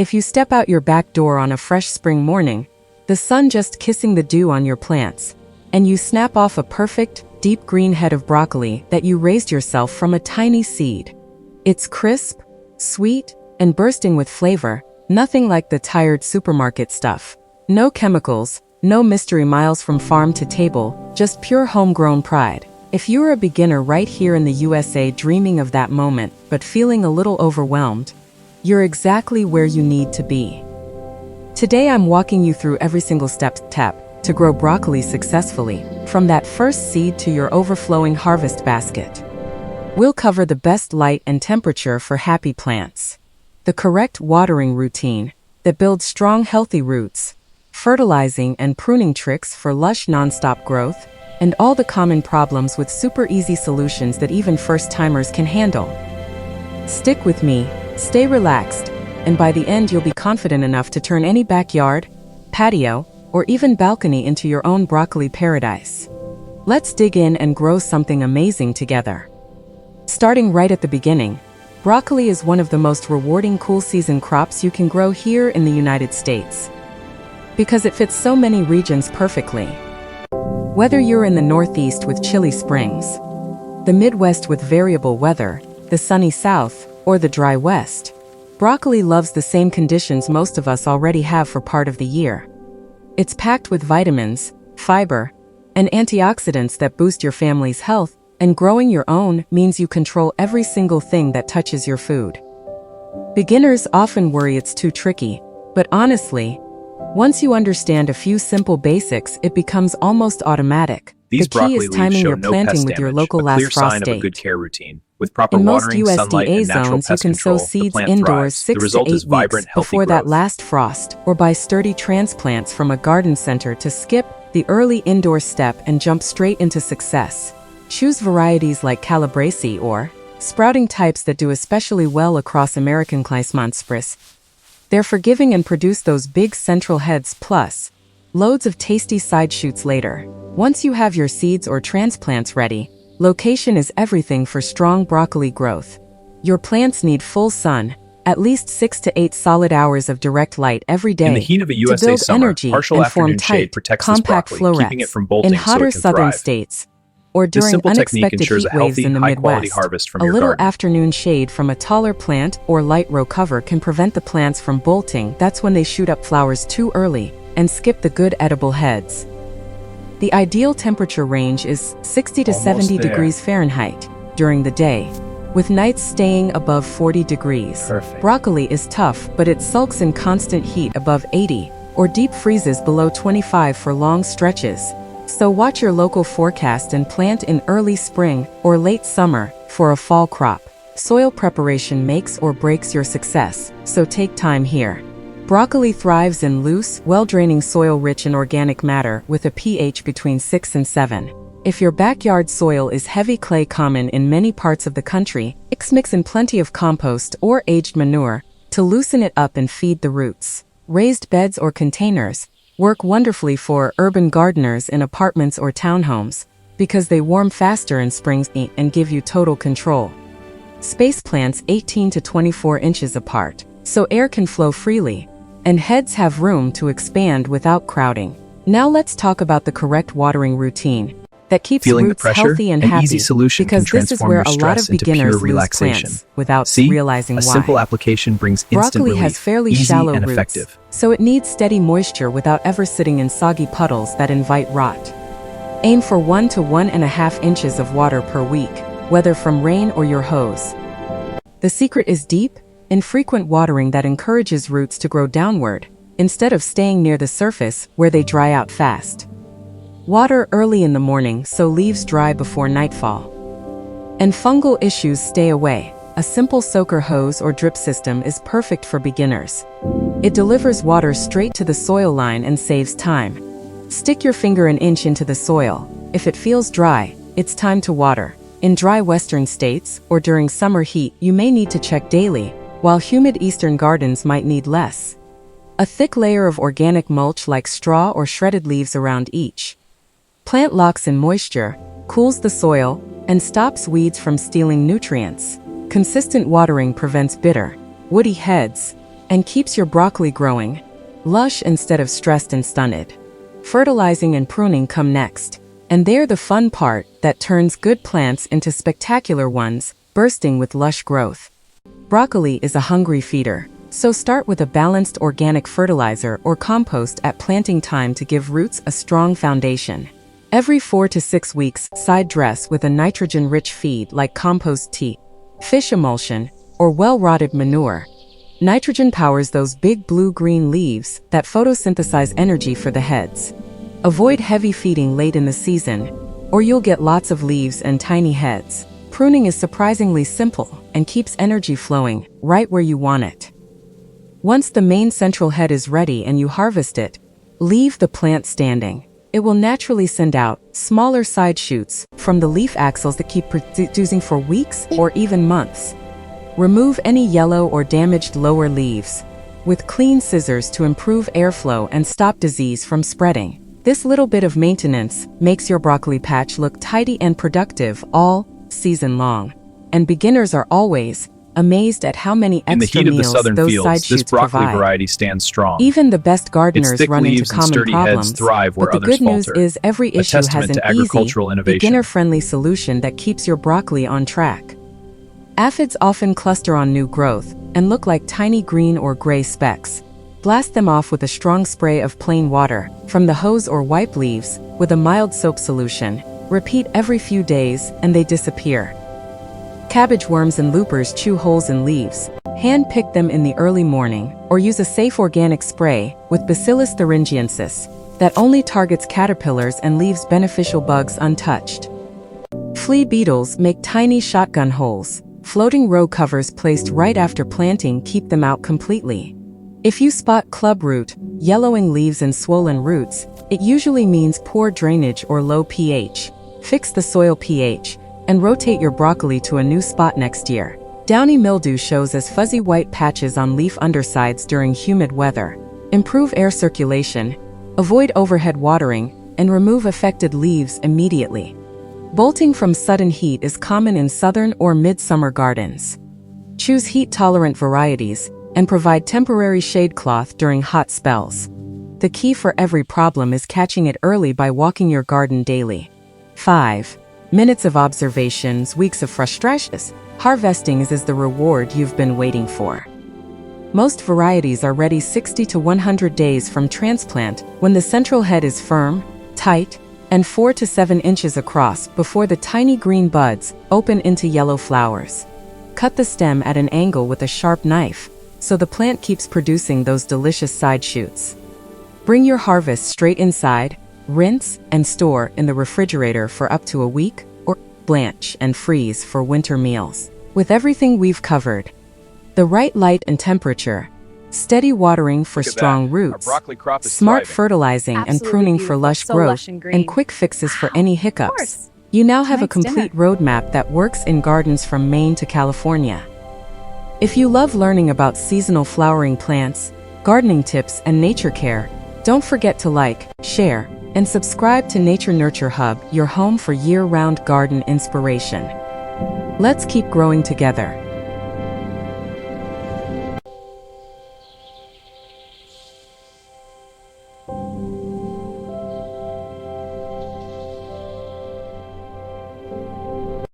If you step out your back door on a fresh spring morning, the sun just kissing the dew on your plants, and you snap off a perfect, deep green head of broccoli that you raised yourself from a tiny seed. It's crisp, sweet, and bursting with flavor, nothing like the tired supermarket stuff. No chemicals, no mystery miles from farm to table, just pure homegrown pride. If you're a beginner right here in the USA dreaming of that moment, but feeling a little overwhelmed, you're exactly where you need to be. Today I'm walking you through every single step to grow broccoli successfully, from that first seed to your overflowing harvest basket. We'll cover the best light and temperature for happy plants, the correct watering routine that builds strong healthy roots, fertilizing and pruning tricks for lush nonstop growth, and all the common problems with super easy solutions that even first-timers can handle. Stick with me, stay relaxed, and by the end you'll be confident enough to turn any backyard, patio, or even balcony into your own broccoli paradise. Let's dig in and grow something amazing together. Starting right at the beginning, broccoli is one of the most rewarding cool season crops you can grow here in the United States, because it fits so many regions perfectly. Whether you're in the Northeast with chilly springs, the Midwest with variable weather, the sunny South, or the dry West, broccoli loves the same conditions most of us already have for part of the year. It's packed with vitamins, fiber, and antioxidants that boost your family's health, and growing your own means you control every single thing that touches your food. Beginners often worry it's too tricky, but honestly, once you understand a few simple basics, it becomes almost automatic. These the key is timing your no planting pest with your damage, local a last clear frost sign of date. a good care routine. With proper In most watering, sunlight, USDA and natural zones, you pest can sow control, the seeds plant indoors thrives. 6 The to result 8 is vibrant, weeks healthy before that growth. last frost, or buy sturdy transplants from a garden center to skip the early indoor step and jump straight into success. Choose varieties like Calabrese or sprouting types that do especially well across American climates. They're forgiving and produce those big central heads plus loads of tasty side shoots later. Once you have your seeds or transplants ready, location is everything for strong broccoli growth. Your plants need full sun, at least 6 to 8 solid hours of direct light every day In the heat of a to USA build summer, energy partial and form afternoon shade tight, protects this compact broccoli, keeping it florets. from bolting In so hotter it can southern thrive. states, or This during simple technique unexpected ensures heat a waves healthy, in the high-quality Midwest, harvest from a your little garden. afternoon shade from a taller plant or light row cover can prevent the plants from bolting. That's when they shoot up flowers too early and skip the good edible heads. The ideal temperature range is 60 to 70 degrees Fahrenheit during the day, with nights staying above 40 degrees. Perfect. Broccoli is tough, but it sulks in constant heat above 80 or deep freezes below 25 for long stretches. So watch your local forecast and plant in early spring or late summer for a fall crop. Soil preparation makes or breaks your success, so take time here. Broccoli thrives in loose, well-draining soil rich in organic matter with a pH between 6 and 7. If your backyard soil is heavy clay, common in many parts of the country, mix in plenty of compost or aged manure to loosen it up and feed the roots. Raised beds or containers work wonderfully for urban gardeners in apartments or townhomes because they warm faster in spring and give you total control. Space plants 18 to 24 inches apart, so air can flow freely, and heads have room to expand without crowding. Now let's talk about the correct watering routine that keeps Feeling the roots pressure? healthy and An happy, easy solution because can this is transform where your a lot of stress into beginners pure lose relaxation. plants without See? realizing A why. simple application brings instant Broccoli relief, has fairly easy shallow and roots, effective. so it needs steady moisture without ever sitting in soggy puddles that invite rot. Aim for 1 to 1.5 inches of water per week, whether from rain or your hose. The secret is deep, infrequent watering that encourages roots to grow downward, instead of staying near the surface where they dry out fast. Water early in the morning so leaves dry before nightfall. And fungal issues stay away. A simple soaker hose or drip system is perfect for beginners. It delivers water straight to the soil line and saves time. Stick your finger an inch into the soil. If it feels dry, it's time to water. In dry western states, or during summer heat, you may need to check daily, while humid eastern gardens might need less. A thick layer of organic mulch like straw or shredded leaves around each plant locks in moisture, cools the soil, and stops weeds from stealing nutrients. Consistent watering prevents bitter, woody heads, and keeps your broccoli growing lush instead of stressed and stunted. Fertilizing and pruning come next, and they're the fun part that turns good plants into spectacular ones, bursting with lush growth. Broccoli is a hungry feeder, so start with a balanced organic fertilizer or compost at planting time to give roots a strong foundation. Every 4 to 6 weeks, side dress with a nitrogen-rich feed like compost tea, fish emulsion, or well-rotted manure. Nitrogen powers those big blue-green leaves that photosynthesize energy for the heads. Avoid heavy feeding late in the season, or you'll get lots of leaves and tiny heads. Pruning is surprisingly simple and keeps energy flowing right where you want it. Once the main central head is ready and you harvest it, leave the plant standing. It will naturally send out smaller side shoots from the leaf axils that keep producing for weeks or even months. Remove any yellow or damaged lower leaves with clean scissors to improve airflow and stop disease from spreading. This little bit of maintenance makes your broccoli patch look tidy and productive all season long. And beginners are always amazed at how many extra In the heat of the meals southern those side fields, this shoots broccoli provide. variety stands strong. Even the best Its gardeners thick run into leaves and common sturdy heads problems, thrive where but the others good news falter. is every issue has testament an to easy, agricultural innovation. beginner-friendly solution that keeps your broccoli on track. Aphids often cluster on new growth and look like tiny green or gray specks. Blast them off with a strong spray of plain water from the hose or wipe leaves with a mild soap solution. Repeat every few days and they disappear. Cabbage worms and loopers chew holes in leaves. Hand-pick them in the early morning or use a safe organic spray with Bacillus thuringiensis that only targets caterpillars and leaves beneficial bugs untouched. Flea beetles make tiny shotgun holes. Floating row covers placed right after planting keep them out completely. If you spot clubroot, yellowing leaves and swollen roots, it usually means poor drainage or low pH. Fix the soil pH and rotate your broccoli to a new spot next year. Downy mildew shows as fuzzy white patches on leaf undersides during humid weather. Improve air circulation, avoid overhead watering, and remove affected leaves immediately. Bolting from sudden heat is common in southern or midsummer gardens. Choose heat-tolerant varieties and provide temporary shade cloth during hot spells. The key for every problem is catching it early by walking your garden daily. 5 minutes of observations, weeks of frustrations. Harvesting is the reward you've been waiting for. Most varieties are ready 60 to 100 days from transplant when the central head is firm, tight, and 4 to 7 inches across before the tiny green buds open into yellow flowers. Cut the stem at an angle with a sharp knife so the plant keeps producing those delicious side shoots. Bring your harvest straight inside, rinse and store in the refrigerator for up to a week, or blanch and freeze for winter meals. With everything we've covered, the right light and temperature, steady watering for strong roots, smart fertilizing and pruning for lush growth, and quick fixes for any hiccups, you now have a complete roadmap that works in gardens from Maine to California. If you love learning about seasonal flowering plants, gardening tips, and nature care, don't forget to like, share, and subscribe to Nature Nurture Hub, your home for year-round garden inspiration. Let's keep growing together.